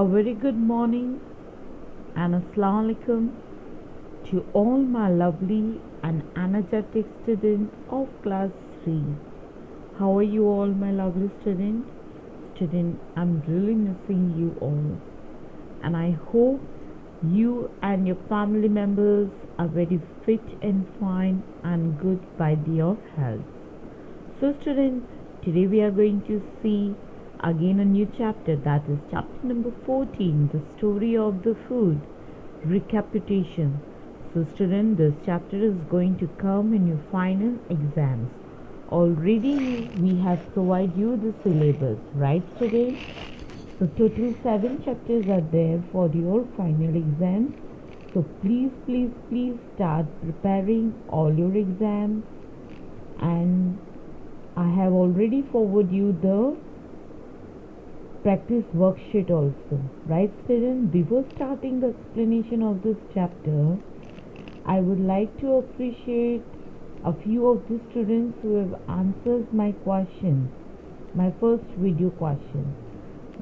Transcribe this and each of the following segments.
A very good morning and Assalamu alaikum to all my lovely and energetic students of class 3. How are you all, my lovely student? I'm really missing you all, and I hope you and your family members are very fit and fine and good by your health. So, student, today we are going to see again a new chapter, that is chapter number 14, the story of the food recapitulation. So, student, this chapter is going to come in your final exams. Already we have provided you the syllabus, right, student? So total 7 chapters are there for your final exams. So please start preparing all your exams, and I have already forwarded you the practice worksheet also, right, students? Before starting the explanation of this chapter, I would like to appreciate a few of the students who have answered my questions, my first video question.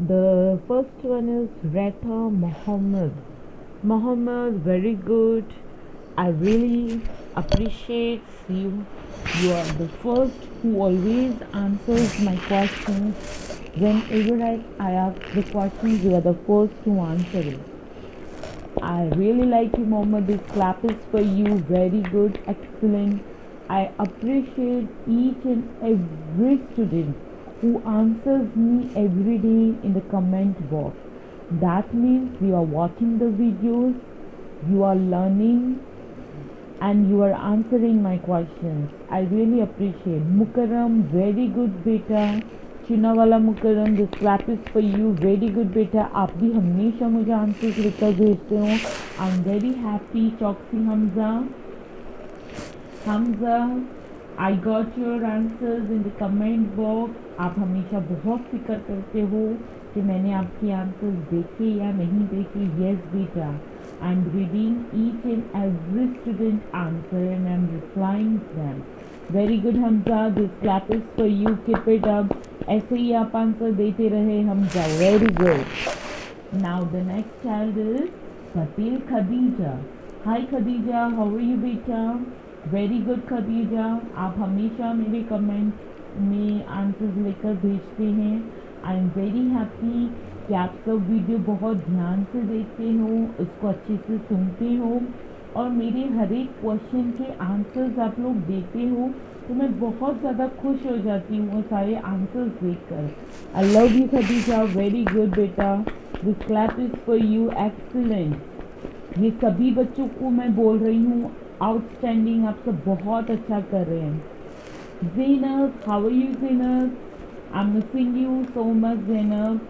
The first one is Reta Mohammed. Mohammed, very good. I really appreciate you. You are the first who always answers my questions. Whenever I ask the questions, you are the first to answer it. I really like you, Mohammed. This clap is for you. Very good, excellent. I appreciate each and every student who answers me every day in the comment box. That means you are watching the videos, you are learning, and you are answering my questions. I really appreciate. Mukarram, very good beta. Chunawala Mukarram, this clap is for you. Very good बेटा, आप भी हमेशा मुझे answers लिखकर भेजते हो. I am very happy. Choksi Hamza, I got your answers in the comment box. आप हमेशा बहुत फिक्र करते हो कि मैंने आपके आंसर्स देखे या नहीं देखे. येस बेटा, I am reading each and every student answer and I am replying them. Very good Hamza, this clap is for you. Keep it up. ऐसे ही आप आंसर देते रहे Hamza. Very good. Now the next child is Patel Khadija. Hi Khadija, how are you बेटा? Very good Khadija, आप हमेशा मेरे comment में आंसर्स लेकर भेजते हैं. आई एम वेरी हैप्पी कि आप सब वीडियो बहुत ध्यान से देखते हो, उसको अच्छे से सुनते हो, और मेरे हर एक क्वेश्चन के आंसर्स आप लोग देते हो. तो मैं बहुत ज़्यादा खुश हो जाती हूँ वो सारे आंसर्स देखकर. I love you Khadija. Very good बेटा. This clap is for you. Excellent. ये सभी बच्चों को मैं बोल रही हूँ, आउटस्टैंडिंग, आप सब बहुत अच्छा कर रहे हैं. Zainab, how are you Zainab? I am missing you so much Zainab,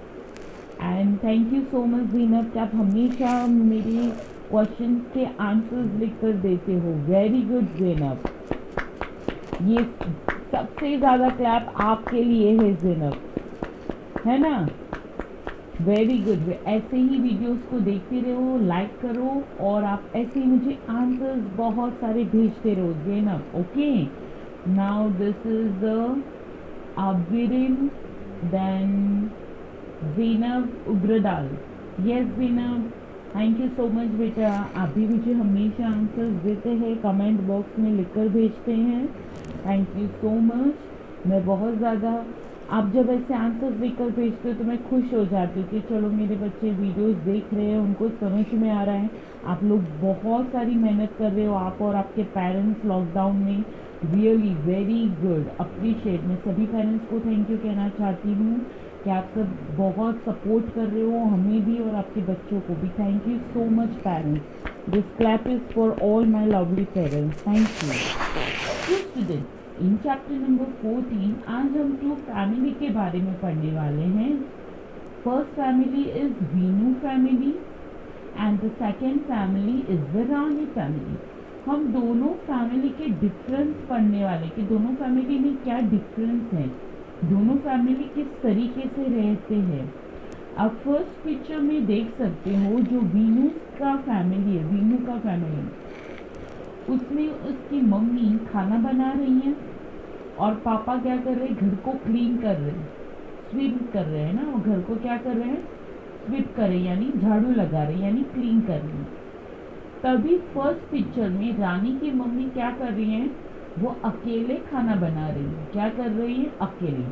and thank you so much Zainab कि आप हमेशा मेरे क्वेश्चन के आंसर्स लिखकर देते हो. Very good Zainab. ये सबसे ज़्यादा क्लैप आपके लिए है ज़ैनब, है ना? Very good. ऐसे ही वीडियोस को देखते रहो, लाइक करो, और आप ऐसे ही मुझे आंसर्स बहुत सारे भेजते रहो Zainab. Okay, now this is the Abirin, then Zainab उग्रदाल. Yes Zainab, thank you so much बेटा. आप भी मुझे हमेशा आंसर्स देते हैं, कमेंट बॉक्स में लिखकर भेजते हैं. Thank you so much. मैं बहुत ज़्यादा, आप जब ऐसे आंसर्स लिखकर भेजते हो तो मैं खुश हो जाती हूँ कि चलो मेरे बच्चे वीडियोस देख रहे हैं, उनको समझ में आ रहा है. आप लोग बहुत सारी मेहनत कर रहे हो, आप और आपके पेरेंट्स लॉकडाउन में. Really very good, appreciate. मैं सभी पेरेंट्स को थैंक यू कहना चाहती हूँ कि आप सब बहुत सपोर्ट कर रहे हो, हमें भी और आपके बच्चों को भी. Thank you so much parents. This clap is for all my lovely parents. Thank you. Students, in chapter number 14 आज हम 2 फैमिली के बारे में पढ़ने वाले हैं. First family is Veenu family and the second family is the Rani family. हम दोनों फैमिली के डिफरेंस पढ़ने वाले कि दोनों फैमिली में क्या डिफरेंस है, दोनों फैमिली किस तरीके से रहते हैं. आप फर्स्ट पिक्चर में देख सकते हो जो वीनू का फैमिली है, वीनू का फैमिली, उसमें उसकी मम्मी खाना बना रही हैं और पापा क्या कर रहे हैं, घर को क्लीन कर रहे हैं, स्वीप कर रहे हैं ना. वो घर को क्या कर रहे हैं, स्वीप कर रही है, यानी झाड़ू लगा रही है, यानी क्लीन कर रही है। तभी फर्स्ट पिक्चर में रानी की मम्मी क्या कर रही हैं, वो अकेले खाना बना रही है। क्या कर रही है, अकेले।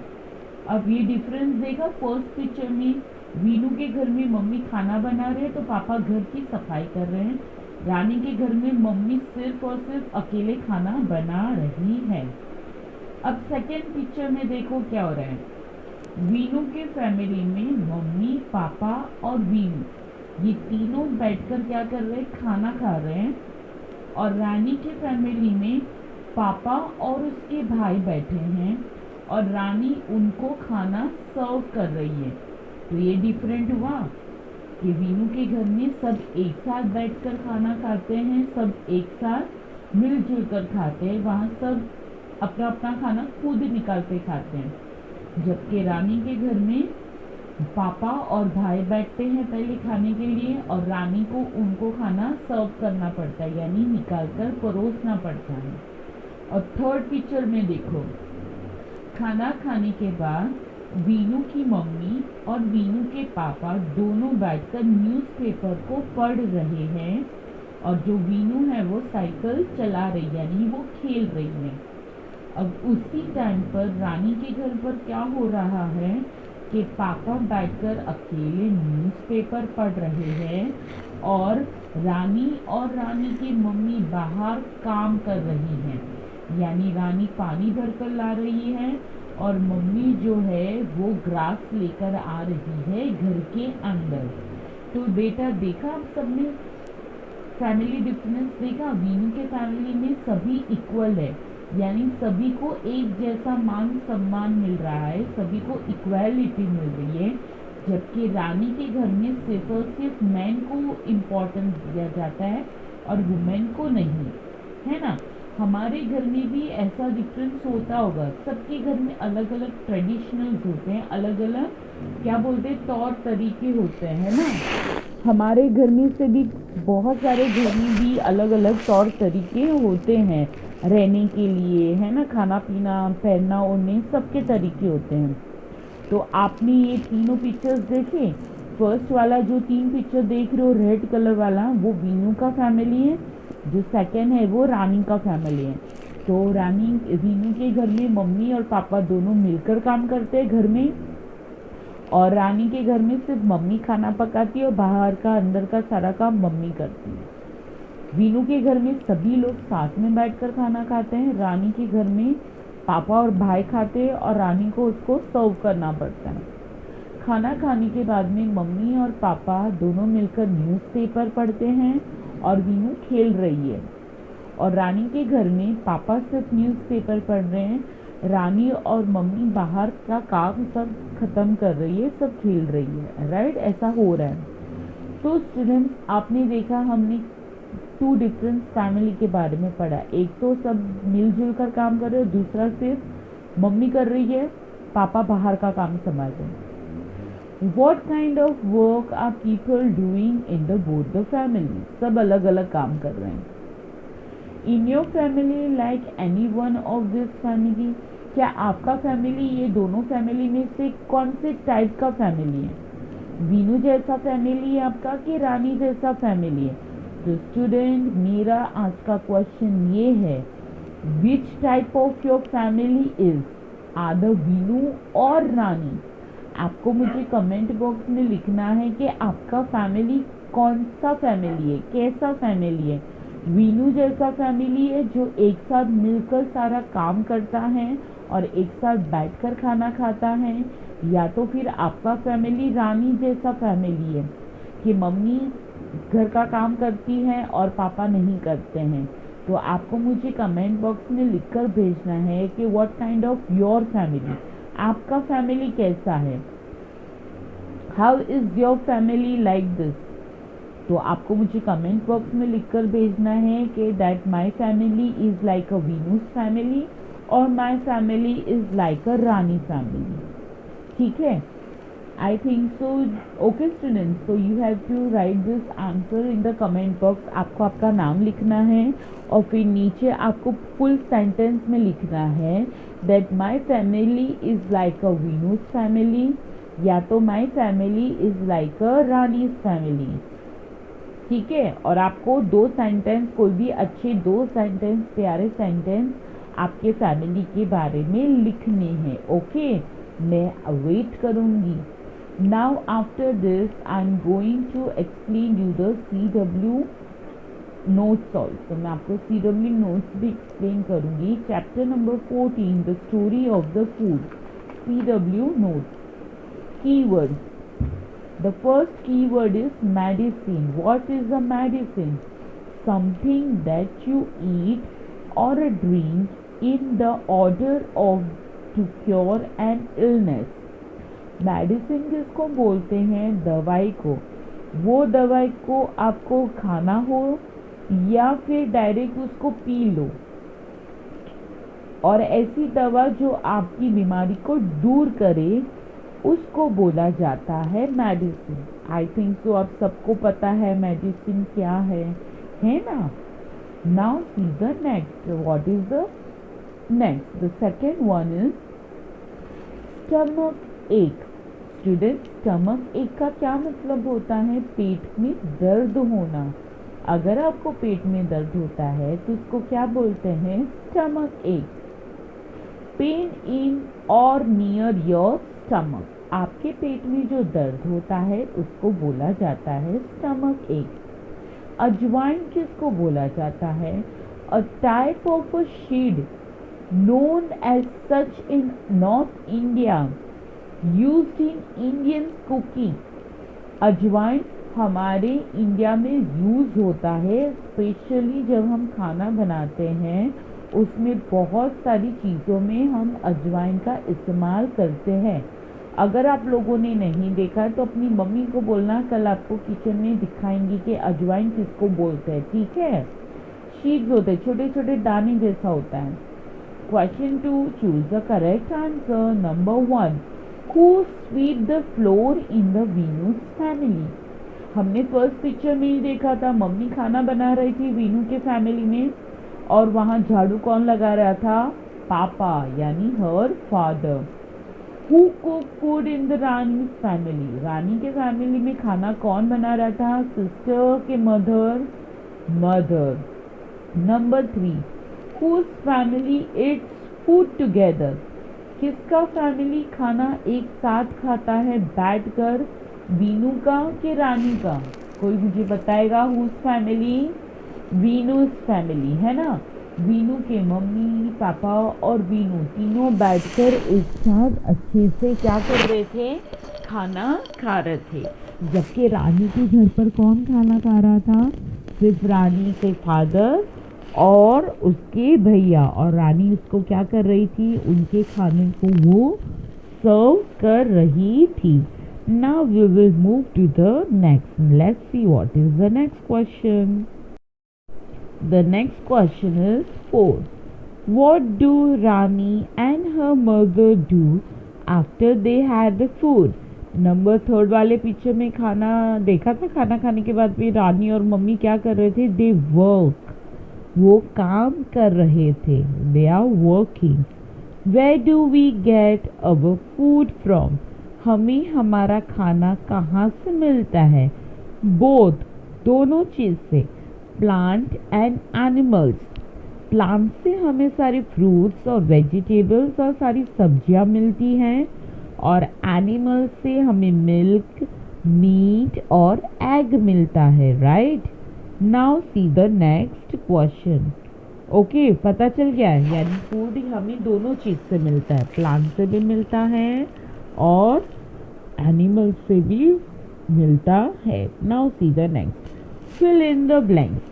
अब ये डिफरेंस देखा, फर्स्ट पिक्चर में वीनू के घर में मम्मी खाना बना रहे हैं तो पापा घर की सफाई कर रहे हैं। रानी के घर में मम्मी सिर्फ और सिर्फ अकेले खाना बना रही है। अब सेकेंड पिक्चर में देखो क्या हो रहा है, वीनू के फैमिली में मम्मी, पापा और वीनू ये तीनों बैठकर क्या कर रहे हैं, खाना खा रहे हैं। और रानी के फैमिली में पापा और उसके भाई बैठे हैं और रानी उनको खाना सर्व कर रही है। तो ये डिफरेंट हुआ कि वीनू के घर में सब एक साथ बैठकर खाना खाते हैं, सब एक साथ मिलजुल कर खाते हैं, वहाँ सब अपना अपना खाना खुद निकाल के खाते हैं। जबकि रानी के घर में पापा और भाई बैठते हैं पहले खाने के लिए और रानी को उनको खाना सर्व करना पड़ता है, यानी निकाल कर परोसना पड़ता है। और थर्ड पिक्चर में देखो, खाना खाने के बाद वीनू की मम्मी और वीनू के पापा दोनों बैठकर न्यूज़पेपर को पढ़ रहे हैं और जो वीनू है वो साइकिल चला रही है, यानी वो खेल रही है। अब उसी टाइम पर रानी के घर पर क्या हो रहा है कि पापा बैठकर अकेले न्यूज़पेपर पढ़ रहे हैं और रानी की मम्मी बाहर काम कर रही हैं, यानी रानी पानी भरकर ला रही है और मम्मी जो है वो ग्रास लेकर आ रही है घर के अंदर। तो बेटा देखा आप सबने फैमिली डिफरेंस देखा, वीनू के फैमिली में सभी इक्वल है, यानी सभी को एक जैसा मान सम्मान मिल रहा है, सभी को इक्वालिटी मिल रही है। जबकि रानी के घर में सिर्फ और सिर्फ मैन को इम्पोर्टेंस दिया जाता है और वुमेन को नहीं, है ना। हमारे घर में भी ऐसा डिफरेंस होता होगा, सबके घर में अलग अलग ट्रेडिशनल्स होते हैं, अलग अलग क्या बोलते हैं तौर तरीके होते हैं, है ना। हमारे घर में से भी बहुत सारे घर में भी अलग अलग तौर तरीके होते हैं रहने के लिए, है ना। खाना पीना, पहनना ओढ़ने सबके तरीके होते हैं। तो आपने ये तीनों पिक्चर्स देखे, फर्स्ट वाला जो 3 पिक्चर देख रहे हो रेड कलर वाला वो वीनू का फैमिली है, जो सेकंड है वो रानी का फैमिली है। तो वीनू के घर में मम्मी और पापा दोनों मिलकर काम करते हैं घर में, और रानी के घर में सिर्फ मम्मी खाना पकाती है और बाहर का अंदर का सारा काम मम्मी करती है। वीनू के घर में सभी लोग साथ में बैठकर खाना खाते हैं, रानी के घर में पापा और भाई खाते हैं और रानी को उसको सर्व करना पड़ता है। खाना खाने के बाद में मम्मी और पापा दोनों मिलकर न्यूज़पेपर पढ़ते हैं और वीनू खेल रही है। और रानी के घर में पापा सिर्फ न्यूज़पेपर पढ़ रहे हैं, रानी और मम्मी बाहर का काम सब खत्म कर रही है, सब खेल रही है, राइट। ऐसा हो रहा है। तो स्टूडेंट्स आपने देखा, हमने 2 डिफरेंट फैमिली के बारे में पढ़ा। एक तो सब मिलजुल कर काम कर रहे हैं, दूसरा सिर्फ मम्मी कर रही है, पापा बाहर का काम संभाल रहे हैं। What kind of work are people doing in the both the family? सब अलग अलग काम कर रहे हैं। In your family, like any one of this family, क्या आपका फैमिली ये दोनों फैमिली में से कौन से टाइप का फैमिली है? वीनू जैसा फैमिली है आपका कि रानी जैसा फैमिली है? तो स्टूडेंट मेरा आज का क्वेश्चन ये है, which type of your family is आदर वीनू और रानी? आपको मुझे कमेंट बॉक्स में लिखना है कि आपका फैमिली कौन सा फैमिली है, कैसा फैमिली है। वीनू जैसा फैमिली है जो एक साथ मिलकर सारा काम करता है और एक साथ बैठकर खाना खाता है, या तो फिर आपका फैमिली रानी जैसा फैमिली है कि मम्मी घर का काम करती है और पापा नहीं करते हैं। तो आपको मुझे कमेंट बॉक्स में लिखकर भेजना है कि what kind of your family, आपका फैमिली कैसा है, how is your family like this. तो आपको मुझे कमेंट बॉक्स में लिखकर भेजना है कि that my family is like a Veenu's family और my family is like a Rani family, ठीक है। I think so. Okay students, so you have to write this answer in the comment box। आपको आपका नाम लिखना है और फिर नीचे आपको फुल सेंटेंस में लिखना है that my family is like a Venus family, या तो माई family is like a Rani's family, ठीक है। और आपको 2 सेंटेंस, कोई भी अच्छे 2 सेंटेंस, प्यारे सेंटेंस आपके फैमिली के बारे में लिखने हैं, ओके। मैं वेट करूँगी। Now after this I am going to explain you the CW notes also. मैं आपको CW नोट्स भी एक्सप्लेन करूँगी। Chapter number 14 the story of the food, CW notes. Keywords. The first keyword is medicine. What is a medicine? Something that you eat or a drink in the order of to cure an illness. Medicine किसको बोलते हैं? दवाई को। वो दवाई को आपको खाना हो या फिर डायरेक्ट उसको पी लो, और ऐसी दवा जो आपकी बीमारी को दूर करे उसको बोला जाता है मेडिसिन। आई थिंक सो आप सबको पता है मेडिसिन क्या है ना। Now see the next, what is the next? The second one is stomach एक। स्टूडेंट, स्टमक एक का क्या मतलब होता है? पेट में दर्द होना। अगर आपको पेट में दर्द होता है तो उसको क्या बोलते हैं? स्टमक एक। पेन इन और नियर योर स्टमक, आपके पेट में जो दर्द होता है उसको बोला जाता है स्टमक एक। अजवाइन किसको बोला जाता है? A type of a seed known as such in North India, used in Indian cooking. अजवाइन हमारे इंडिया में यूज होता है, स्पेशली जब हम खाना बनाते हैं उसमें बहुत सारी चीज़ों में हम अजवाइन का इस्तेमाल करते हैं। अगर आप लोगों ने नहीं देखा तो अपनी मम्मी को बोलना, कल आपको किचन में दिखाएंगी कि अजवाइन किसको बोलते हैं, ठीक है। शीड्स होते हैं, छोटे छोटे दाने जैसा होता है। Question 2, choose the correct answer. Number 1, who sweep the floor in the Veenu's family? हमने फर्स्ट पिक्चर में ही देखा था, मम्मी खाना बना रही थी वीनू के फैमिली में, और वहाँ झाड़ू कौन लगा रहा था? पापा, यानी हर father. Who cook food in the Rani family? Rani के फैमिली में खाना कौन बना रहा था? सिस्टर के mother? Mother. Number 3, whose family its food together? किसका फैमिली खाना एक साथ खाता है बैठकर? वीनू का कि रानी का? कोई मुझे बताएगा? Whose family? वीनूस फैमिली, है ना। वीनू के मम्मी, पापा और वीनू तीनों बैठकर एक साथ अच्छे से क्या कर रहे थे? खाना खा रहे थे। जबकि रानी के घर पर कौन खाना खा रहा था? सिर्फ रानी के फादर और उसके भैया, और रानी उसको क्या कर रही थी? उनके खाने को वो सर्व कर रही थी। Now we will move to the next. Let's see what is the next question. The next question is 4. What do Rani and her mother do after they had the food? Number 3 वाले picture में खाना देखा था, खाना खाने के बाद भी रानी और मम्मी क्या कर रहे थे? They work, वो काम कर रहे थे। They are working. Where do we get our food from? हमें हमारा खाना कहाँ से मिलता है? Both, दोनों चीज़ से। प्लांट एंड एनिमल्स, प्लांट से हमें सारे फ्रूट्स और वेजिटेबल्स और सारी सब्जियां मिलती हैं, और एनिमल्स से हमें मिल्क, मीट और एग मिलता है, right. Now see the next question. Okay, पता चल गया है, यानी फूड हमें दोनों चीज़ से मिलता है, प्लांट से भी मिलता है और एनिमल्स से भी मिलता है। Now see the next. Fill in the blanks.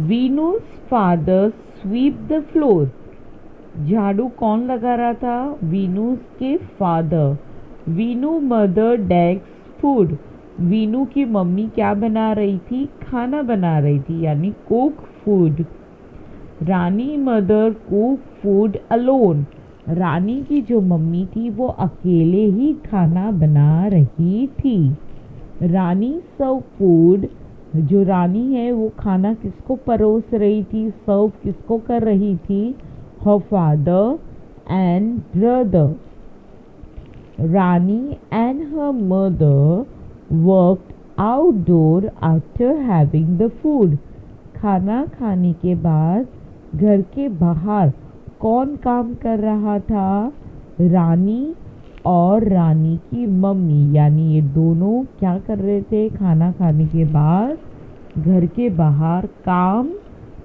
Venu's father sweep the floor. झाड़ू कौन लगा रहा था? वीनूस के फादर। वीनू मदर डेक्स फूड, वीनू की मम्मी क्या बना रही थी? खाना बना रही थी, यानी कुक फूड। रानी मदर कुक फूड अलोन, रानी की जो मम्मी थी वो अकेले ही खाना बना रही थी। रानी सर्व फूड, जो रानी है वो खाना किसको परोस रही थी? सर्व किसको कर रही थी? हर father and brother. Rani and her mother worked outdoor after having the food. खाना खाने के बाद घर के बाहर कौन काम कर रहा था? रानी और रानी की मम्मी, यानी ये दोनों क्या कर रहे थे? खाना खाने के बाद घर के बाहर काम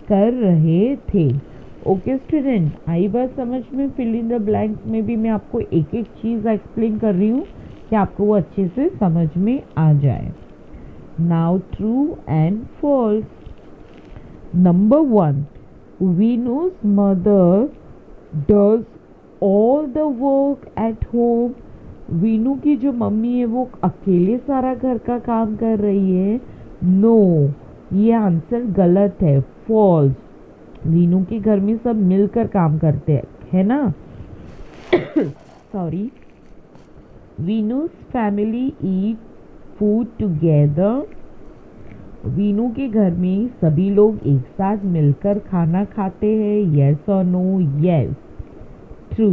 कर रहे थे। ओके स्टूडेंट, आई बात समझ में? फिल इन द ब्लैंक्स में भी मैं आपको एक एक चीज़ एक्सप्लेन कर रही हूँ कि आपको वो अच्छे से समझ में आ जाए। Now true and false. Number 1, Veenu's mother does all the work at home. Veenu की जो मम्मी है वो अकेले सारा घर का काम कर रही है। नो, ये आंसर गलत है, फॉल्स। वीनू के घर में सब मिलकर काम करते हैं, है ना? Sorry. Veenu's family eat food together. Veenu के घर में सभी लोग एक साथ मिलकर खाना खाते हैं। येस और no? Yes. True.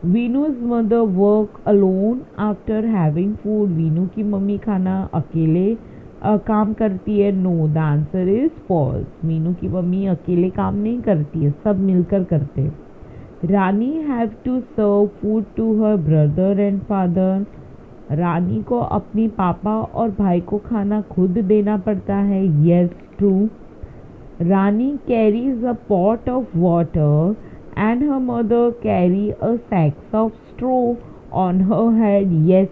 Veenu's mother work alone after having food. Veenu की मम्मी खाना अकेले काम करती है। No, the answer is false. Veenu की मम्मी अकेले काम नहीं करती है, सब मिलकर करते हैं। Rani have to serve food to her brother and father. Rani को अपनी पापा और भाई को खाना खुद देना पड़ता है। Yes, true. Rani carries a pot of water and her mother carry a sacks of straw on her head. Yes,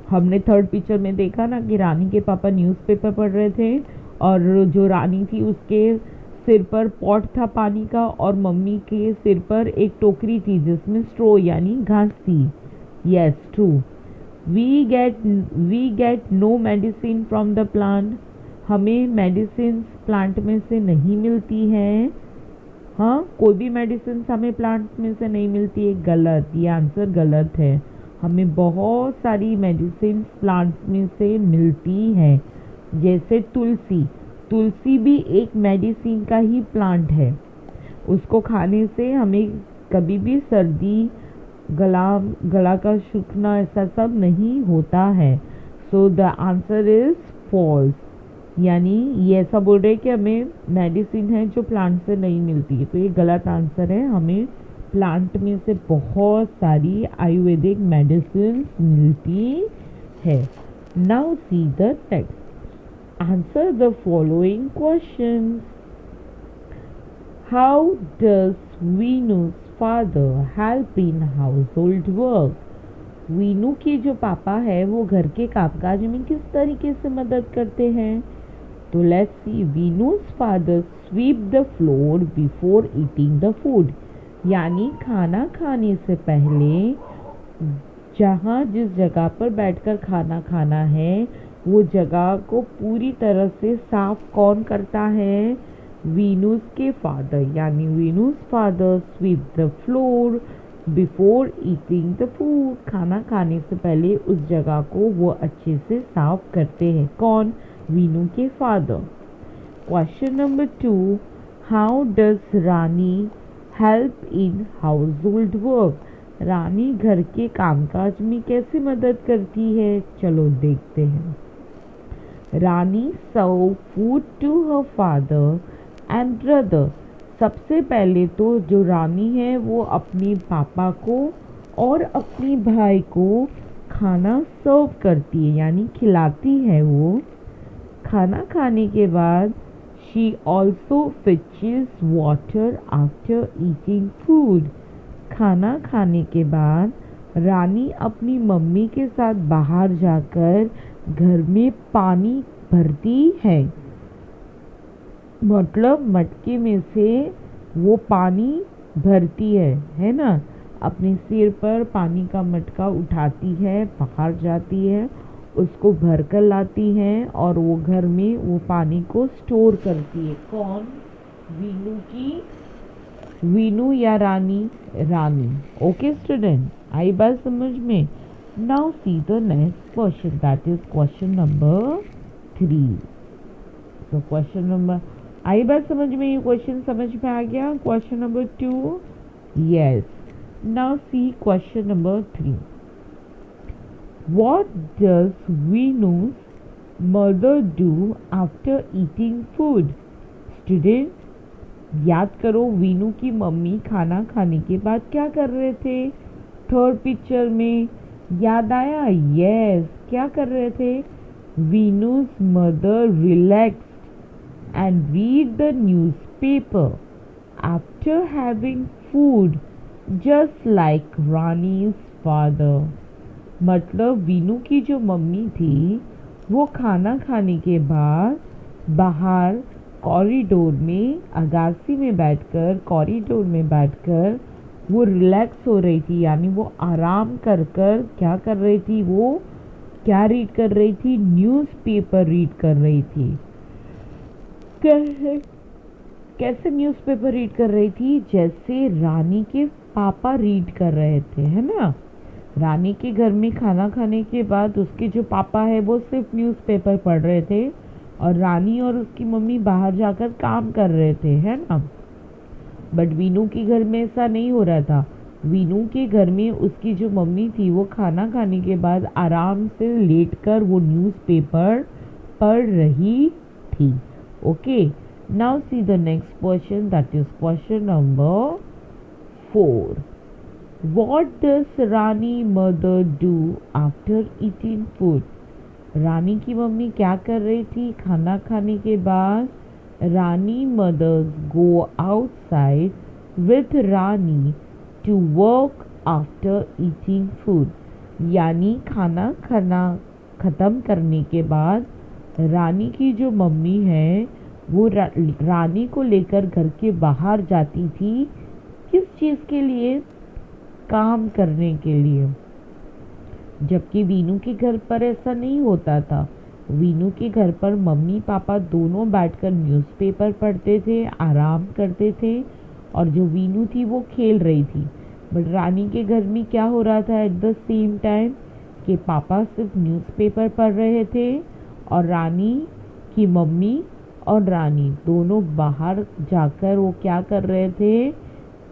हमने थर्ड पिक्चर में देखा ना कि रानी के पापा न्यूज़पेपर पढ़ रहे थे और जो रानी थी उसके सिर पर पॉट था पानी का और मम्मी के सिर पर एक टोकरी थी जिसमें स्ट्रो यानी घास थी। Yes, true. We get no medicine from the plant. हमें मेडिसिन प्लांट में से नहीं मिलती है। हाँ, कोई भी मेडिसिन हमें प्लांट में से नहीं मिलती है। गलत, ये आंसर गलत है। हमें बहुत सारी मेडिसिन प्लांट्स में से मिलती है, जैसे तुलसी। तुलसी भी एक मेडिसिन का ही प्लांट है। उसको खाने से हमें कभी भी सर्दी, गला का सूखना, ऐसा सब नहीं होता है। So the answer is false. यानी ये ऐसा बोल रहे हैं कि हमें मेडिसिन है जो प्लांट से नहीं मिलती है, तो ये गलत आंसर है। हमें प्लांट में से बहुत सारी आयुर्वेदिक मेडिसिन मिलती है। Now see the text. Answer the following questions. How does Veenu's father help in household work. Veenu के जो पापा है वो घर के कामकाज में किस तरीके से मदद करते हैं? तो let's see. Veenu's father sweep the floor before eating the food. यानी खाना खाने से पहले जहाँ जिस जगह पर बैठकर खाना खाना है वो जगह को पूरी तरह से साफ कौन करता है? वीनू's के फादर। यानी Veenu's father sweep the floor before eating the food. खाना खाने से पहले उस जगह को वो अच्छे से साफ करते हैं। कौन? वीनू के father. Question number 2, how does Rani help in household work. Rani घर के कामकाज में कैसे मदद करती है? चलो देखते हैं। Rani serve food to her father and brother. सबसे पहले तो जो रानी है वो अपने पापा को और अपने भाई को खाना सर्व करती है, यानी खिलाती है। वो खाना खाने के बाद she also फिचेस water after eating food. खाना खाने के बाद रानी अपनी मम्मी के साथ बाहर जाकर घर में पानी भरती है। मतलब मटके में से वो पानी भरती है ना? अपने सिर पर पानी का मटका उठाती है, बाहर जाती है, उसको भर कर लाती है और वो घर में वो पानी को स्टोर करती है। कौन? वीनू या रानी? रानी। ओके स्टूडेंट, आई बात समझ में? Now see the next question, that is question number 3। तो क्वेश्चन नंबर, आई बात समझ में? ये क्वेश्चन समझ में आ गया? Question number 2, yes. Now see question number 3। What does Venu's mother do after eating food? Student, याद करो वीनू की मम्मी खाना खाने के बाद क्या कर रहे थे? थर्ड पिक्चर में याद आया? यस, क्या कर रहे थे? Veenu's mother relaxed and read the newspaper after having food just like Rani's father. मतलब वीनू की जो मम्मी थी वो खाना खाने के बाद बाहर कॉरिडोर में अगासी में बैठकर कॉरिडोर में बैठकर वो रिलैक्स हो रही थी, यानी वो आराम कर कर क्या कर रही थी? वो क्या रीड कर रही थी? न्यूज़पेपर रीड कर रही थी। कैसे कैसे न्यूज़पेपर रीड कर रही थी? जैसे रानी के पापा रीड कर रहे थे, है ना? रानी के घर में खाना खाने के बाद उसके जो पापा है वो सिर्फ न्यूज़पेपर पढ़ रहे थे और रानी और उसकी मम्मी बाहर जाकर काम कर रहे थे, है ना? बट वीनू के घर में ऐसा नहीं हो रहा था। वीनू के घर में उसकी जो मम्मी थी वो खाना खाने के बाद आराम से लेटकर वो न्यूज़पेपर पढ़ रही थी। Okay, now see the next question, that is question number 4. What does Rani mother do after eating food? रानी की मम्मी क्या कर रही थी खाना खाने के बाद? Rani mothers go outside with Rani to work after eating food, यानी खाना खाना ख़त्म करने के बाद रानी की जो मम्मी है वो रानी को लेकर घर के बाहर जाती थी। किस चीज़ के लिए? काम करने के लिए। जबकि वीनू के घर पर ऐसा नहीं होता था। वीनू के घर पर मम्मी पापा दोनों बैठकर न्यूज़पेपर पढ़ते थे, आराम करते थे, और जो वीनू थी वो खेल रही थी। बट रानी के घर में क्या हो रहा था एट द सेम टाइम कि पापा सिर्फ न्यूज़पेपर पढ़ रहे थे और रानी की मम्मी और रानी दोनों बाहर जाकर वो क्या कर रहे थे?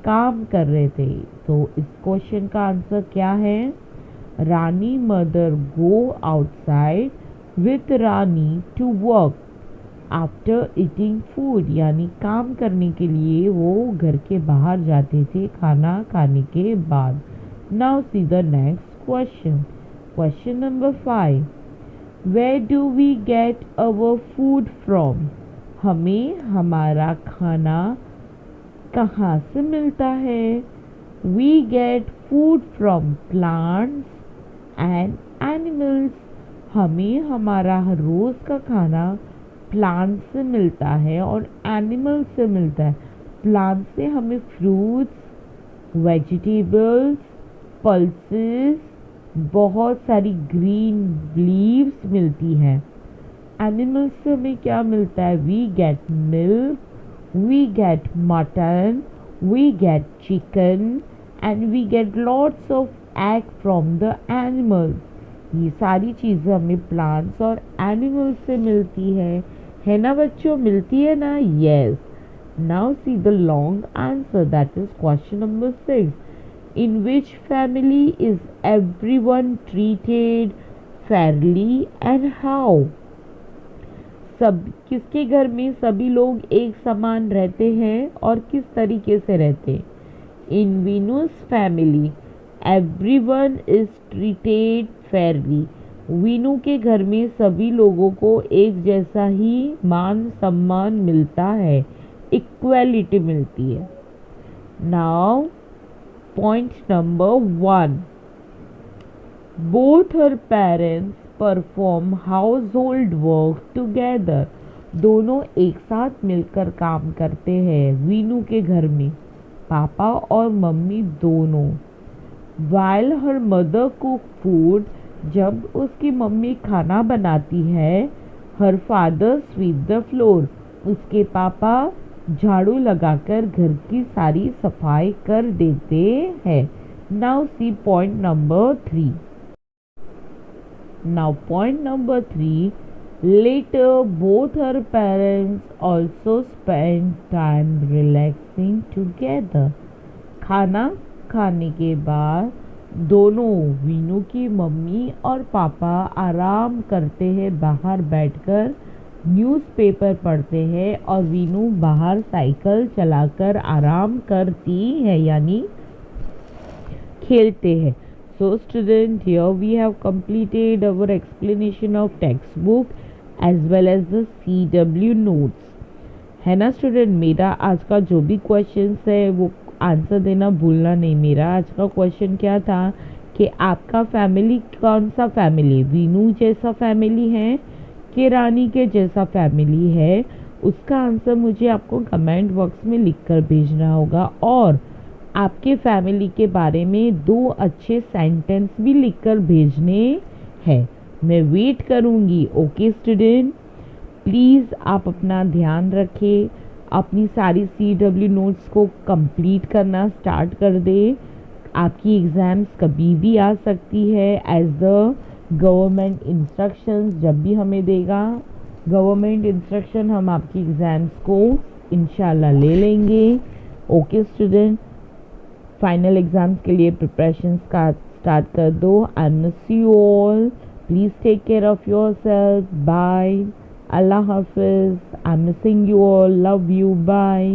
काम कर रहे थे। तो इस क्वेश्चन का आंसर क्या है? Rani mother go outside with Rani to work after eating food, यानी काम करने के लिए वो घर के बाहर जाते थे खाना खाने के बाद। Now see the next question, question number 5. Where do we get our food from? हमें हमारा खाना कहाँ से मिलता है? We get food from plants and animals. हमें हमारा हर रोज़ का खाना प्लांट से मिलता है और एनिमल से मिलता है। प्लांट से हमें फ्रूट्स, वेजिटेबल्स, पल्सेस, बहुत सारी ग्रीन लीव्स मिलती हैं। एनिमल्स से हमें क्या मिलता है? We get milk, we get mutton, we get chicken, and we get lots of egg from the animals. ये सारी चीज़ें हमें प्लांट्स और एनिमल्स से मिलती है ना बच्चों? मिलती है ना? Yes. Now see the long answer, that is question number 6. In which family is everyone treated Fairlie and how? सब किसके घर में सभी लोग एक समान रहते हैं और किस तरीके से रहते हैं? In Veenu's family everyone is treated fairly. Veenu के घर में सभी लोगों को एक जैसा ही मान सम्मान मिलता है, इक्वलिटी मिलती है। Now point number 1. Both her parents perform house hold work together. दोनों एक साथ मिलकर काम करते हैं वीनू के घर में, पापा और मम्मी दोनों। While her mother cook food, जब उसकी मम्मी खाना बनाती है, her father sweep the floor, उसके पापा झाड़ू लगाकर घर की सारी सफाई कर देते हैं। Now see point number 3. Now point number 3. Later both her parents also spent time relaxing together. खाना खाने के बाद दोनों वीनू की मम्मी और पापा आराम करते हैं, बाहर बैठकर न्यूज़पेपर पढ़ते हैं और वीनू बाहर साइकिल चलाकर आराम करती है यानी खेलते हैं। So student, here we have completed our explanation of textbook as well as the CW notes, है ना स्टूडेंट। मेरा आज का जो भी क्वेश्चन है वो आंसर देना भूलना नहीं। मेरा आज का क्वेश्चन क्या था कि आपका फैमिली कौन सा फैमिली, वीनू जैसा फैमिली है कि रानी के जैसा फैमिली है, उसका आंसर मुझे आपको कमेंट बॉक्स में लिखकर भेजना होगा। और आपके फैमिली के बारे में 2 अच्छे सेंटेंस भी लिखकर भेजने हैं। मैं वेट करूँगी। ओके स्टूडेंट, प्लीज़ आप अपना ध्यान रखें, अपनी सारी CW नोट्स को कंप्लीट करना स्टार्ट कर दे। आपकी एग्ज़ाम्स कभी भी आ सकती है एज द गवर्नमेंट इंस्ट्रक्शंस। जब भी हमें देगा गवर्नमेंट इंस्ट्रक्शन हम आपकी एग्ज़ाम्स को इंशाल्लाह ले लेंगे। ओके स्टूडेंट, फाइनल एग्ज़ाम्स के लिए प्रिपरेशन का स्टार्ट कर दो। I miss you all, please take care of your self, bye, Allah Hafiz. I'm missing you all. Love you. Bye.